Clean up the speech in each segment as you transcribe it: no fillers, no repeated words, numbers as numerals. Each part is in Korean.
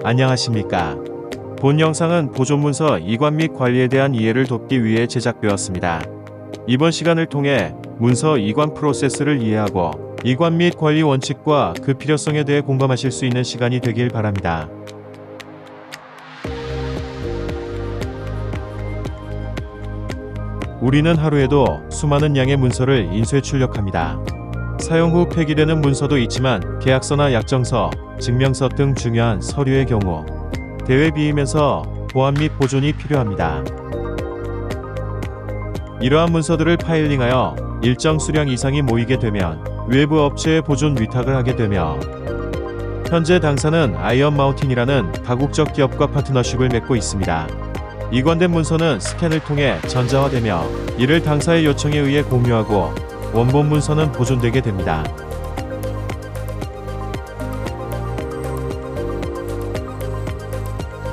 안녕하십니까. 본 영상은 보존문서 이관 및 관리에 대한 이해를 돕기 위해 제작되었습니다. 이번 시간을 통해 문서 이관 프로세스를 이해하고 이관 및 관리 원칙과 그 필요성에 대해 공감하실 수 있는 시간이 되길 바랍니다. 우리는 하루에도 수많은 양의 문서를 인쇄 출력합니다. 사용 후 폐기되는 문서도 있지만 계약서나 약정서, 증명서 등 중요한 서류의 경우 대외 비이면서 보안 및 보존이 필요합니다. 이러한 문서들을 파일링하여 일정 수량 이상이 모이게 되면 외부 업체에 보존 위탁을 하게 되며 현재 당사는 아이언 마운틴이라는 다국적 기업과 파트너십을 맺고 있습니다. 이관된 문서는 스캔을 통해 전자화되며 이를 당사의 요청에 의해 공유하고 원본 문서는 보존되게 됩니다.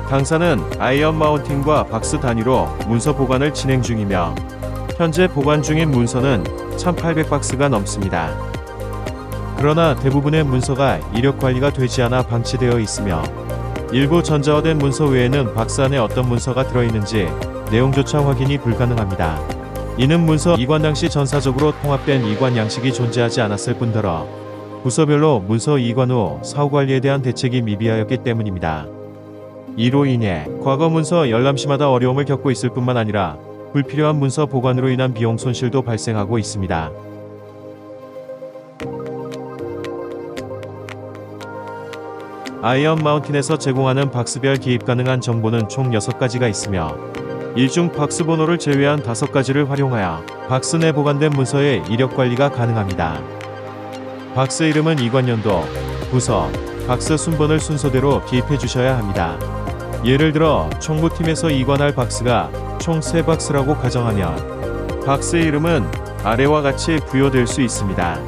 당사는 아이언 마운틴과 박스 단위로 문서 보관을 진행 중이며 현재 보관 중인 문서는 1800박스가 넘습니다. 그러나 대부분의 문서가 이력 관리가 되지 않아 방치되어 있으며 일부 전자화된 문서 외에는 박스 안에 어떤 문서가 들어있는지 내용조차 확인이 불가능합니다. 이는 문서 이관 당시 전사적으로 통합된 이관 양식이 존재하지 않았을 뿐더러 부서별로 문서 이관 후 사후관리에 대한 대책이 미비하였기 때문입니다. 이로 인해 과거 문서 열람시마다 어려움을 겪고 있을 뿐만 아니라 불필요한 문서 보관으로 인한 비용 손실도 발생하고 있습니다. 아이언 마운틴에서 제공하는 박스별 기입 가능한 정보는 총 6가지가 있으며 이 중 박스 번호를 제외한 5가지를 활용하여 박스 내 보관된 문서의 이력 관리가 가능합니다. 박스 이름은 이관연도, 부서, 박스 순번을 순서대로 기입해 주셔야 합니다. 예를 들어 총무팀에서 이관할 박스가 총 3박스라고 가정하면 박스 이름은 아래와 같이 부여될 수 있습니다.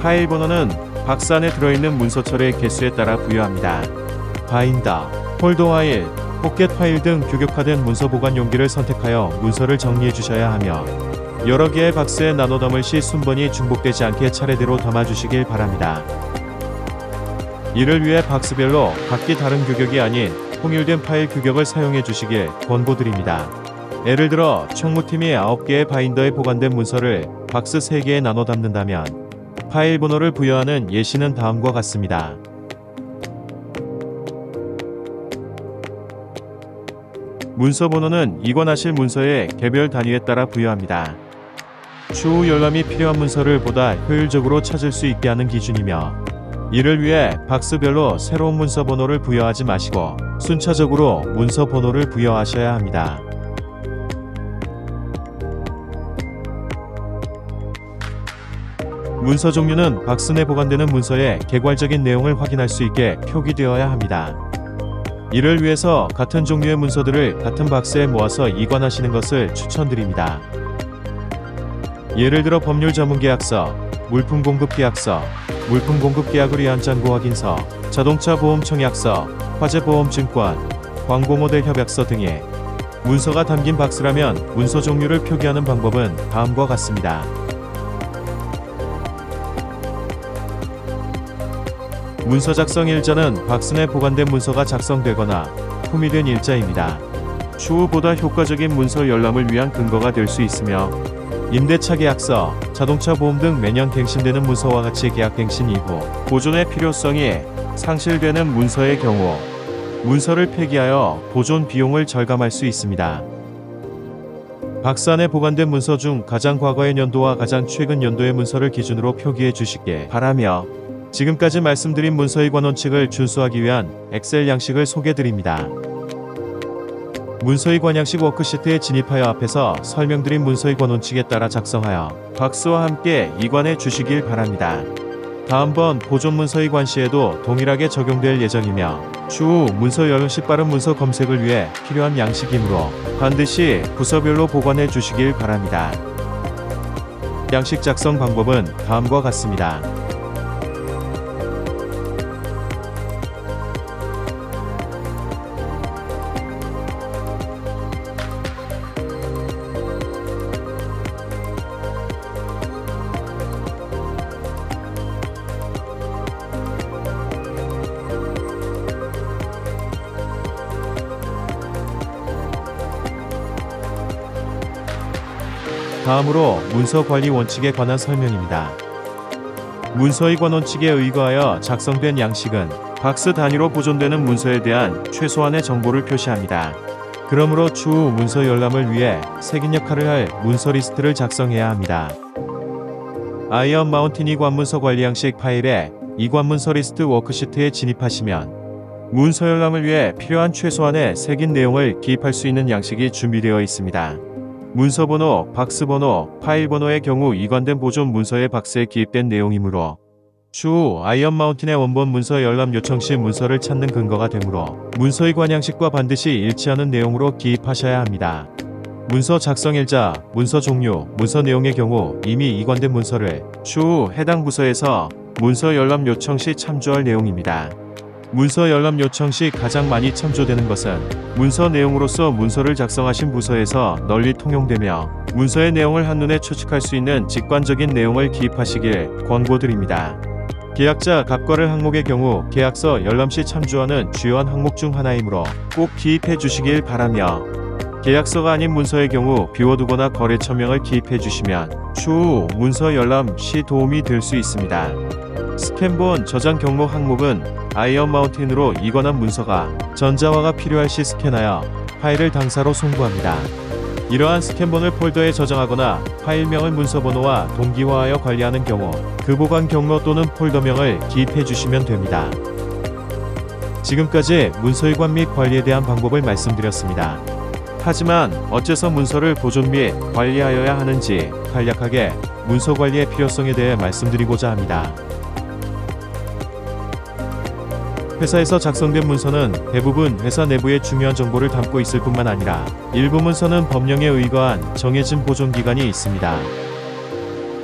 파일 번호는 박스 안에 들어있는 문서철의 개수에 따라 부여합니다. 바인더, 폴더 파일, 포켓 파일 등 규격화된 문서 보관 용기를 선택하여 문서를 정리해 주셔야 하며 여러 개의 박스에 나눠 담을 시 순번이 중복되지 않게 차례대로 담아 주시길 바랍니다. 이를 위해 박스별로 각기 다른 규격이 아닌 통일된 파일 규격을 사용해 주시길 권고드립니다. 예를 들어 총무팀이 9개의 바인더에 보관된 문서를 박스 3개에 나눠 담는다면 파일 번호를 부여하는 예시는 다음과 같습니다. 문서 번호는 이관하실 문서의 개별 단위에 따라 부여합니다. 추후 열람이 필요한 문서를 보다 효율적으로 찾을 수 있게 하는 기준이며 이를 위해 박스별로 새로운 문서 번호를 부여하지 마시고 순차적으로 문서 번호를 부여하셔야 합니다. 문서 종류는 박스 내 보관되는 문서의 개괄적인 내용을 확인할 수 있게 표기되어야 합니다. 이를 위해서 같은 종류의 문서들을 같은 박스에 모아서 이관하시는 것을 추천드립니다. 예를 들어 법률 전문 계약서, 물품 공급 계약서, 물품 공급 계약을 위한 잔고 확인서, 자동차 보험 청약서, 화재 보험 증권, 광고 모델 협약서 등의 문서가 담긴 박스라면 문서 종류를 표기하는 방법은 다음과 같습니다. 문서 작성 일자는 박스 내 보관된 문서가 작성되거나 품위된 일자입니다. 추후 보다 효과적인 문서 열람을 위한 근거가 될 수 있으며 임대차 계약서, 자동차 보험 등 매년 갱신되는 문서와 같이 계약 갱신 이후 보존의 필요성이 상실되는 문서의 경우 문서를 폐기하여 보존 비용을 절감할 수 있습니다. 박스 안에 보관된 문서 중 가장 과거의 연도와 가장 최근 연도의 문서를 기준으로 표기해 주시길 바라며 지금까지 말씀드린 문서 이관 원칙을 준수하기 위한 엑셀 양식을 소개드립니다. 문서 이관 양식 워크시트에 진입하여 앞에서 설명드린 문서 이관 원칙에 따라 작성하여 박스와 함께 이관해 주시길 바랍니다. 다음번 보존 문서 이관 시에도 동일하게 적용될 예정이며 추후 문서 열람 시 빠른 문서 검색을 위해 필요한 양식이므로 반드시 부서별로 보관해 주시길 바랍니다. 양식 작성 방법은 다음과 같습니다. 다음으로 문서 관리 원칙에 관한 설명입니다. 문서이관 원칙에 의거하여 작성된 양식은 박스 단위로 보존되는 문서에 대한 최소한의 정보를 표시합니다. 그러므로 추후 문서 열람을 위해 색인 역할을 할 문서 리스트를 작성해야 합니다. 아이언 마운틴 이관문서 관리 양식 파일에 이관문서 리스트 워크시트에 진입하시면 문서 열람을 위해 필요한 최소한의 색인 내용을 기입할 수 있는 양식이 준비되어 있습니다. 문서 번호, 박스 번호, 파일 번호의 경우 이관된 보존 문서의 박스에 기입된 내용이므로 추후 아이언 마운틴의 원본 문서 열람 요청 시 문서를 찾는 근거가 되므로 문서이관 양식과 반드시 일치하는 내용으로 기입하셔야 합니다. 문서 작성일자, 문서 종류, 문서 내용의 경우 이미 이관된 문서를 추후 해당 부서에서 문서 열람 요청 시 참조할 내용입니다. 문서 열람 요청 시 가장 많이 참조되는 것은 문서 내용으로서 문서를 작성하신 부서에서 널리 통용되며 문서의 내용을 한눈에 추측할 수 있는 직관적인 내용을 기입하시길 권고드립니다. 계약자 갑과를 항목의 경우 계약서 열람 시 참조하는 주요한 항목 중 하나이므로 꼭 기입해 주시길 바라며 계약서가 아닌 문서의 경우 비워두거나 거래 처명을 기입해 주시면 추후 문서 열람 시 도움이 될 수 있습니다. 스캔본 저장 경로 항목은 아이언 마운틴으로 이관한 문서가 전자화가 필요할 시 스캔하여 파일을 당사로 송부합니다. 이러한 스캔본을 폴더에 저장하거나 파일명을 문서 번호와 동기화하여 관리하는 경우 그 보관 경로 또는 폴더명을 기입해 주시면 됩니다. 지금까지 문서이관 및 관리에 대한 방법을 말씀드렸습니다. 하지만 어째서 문서를 보존 및 관리하여야 하는지 간략하게 문서 관리의 필요성에 대해 말씀드리고자 합니다. 회사에서 작성된 문서는 대부분 회사 내부의 중요한 정보를 담고 있을 뿐만 아니라 일부 문서는 법령에 의거한 정해진 보존기간이 있습니다.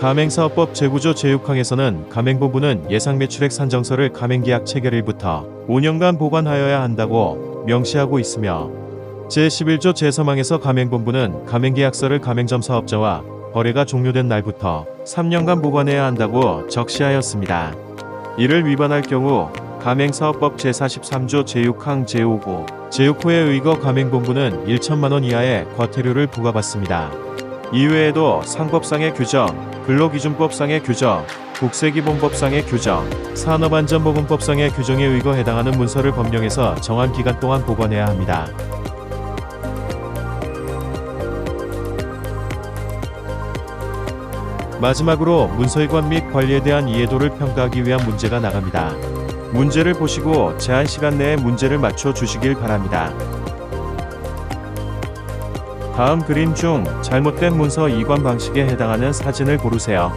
가맹사업법 제9조 제6항에서는 가맹본부는 예상매출액 산정서를 가맹계약 체결일부터 5년간 보관하여야 한다고 명시하고 있으며 제11조 제3항에서 가맹본부는 가맹계약서를 가맹점 사업자와 거래가 종료된 날부터 3년간 보관해야 한다고 적시하였습니다. 이를 위반할 경우 가맹사업법 제43조 제6항 제5구 제6호에 의거 가맹본부는 1천만원 이하의 과태료를 부과받습니다. 이외에도 상법상의 규정, 근로기준법상의 규정, 국세기본법상의 규정, 산업안전보건법상의 규정에 의거 해당하는 문서를 법령에서 정한 기간 동안 보관해야 합니다. 마지막으로 문서이관 및 관리에 대한 이해도를 평가하기 위한 문제가 나갑니다. 문제를 보시고 제한 시간 내에 문제를 맞춰 주시길 바랍니다. 다음 그림 중 잘못된 문서 이관 방식에 해당하는 사진을 고르세요.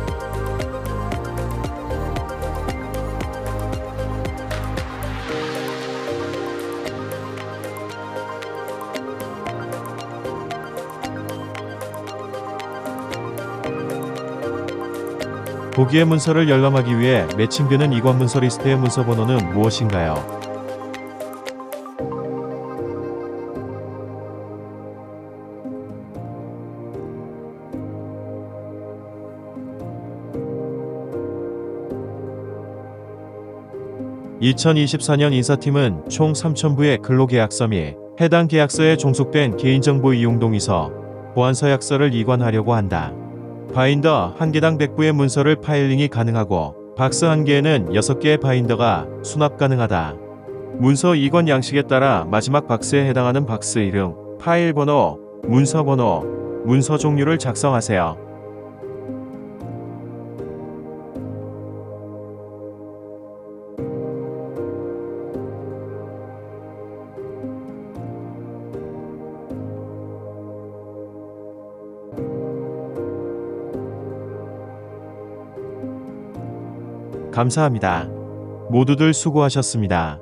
보기의 문서를 열람하기 위해 매칭되는 이관 문서 리스트의 문서 번호는 무엇인가요? (2024년) 인사팀은 총 3,000부의 근로계약서 및 해당 계약서에 종속된 개인정보 이용 동의서, 보안서약서를 이관하려고 한다. 바인더 1개당 100부의 문서를 파일링이 가능하고 박스 1개에는 6개의 바인더가 수납 가능하다. 문서 이관 양식에 따라 마지막 박스에 해당하는 박스 이름, 파일 번호, 문서 번호, 문서 종류를 작성하세요. 감사합니다. 모두들 수고하셨습니다.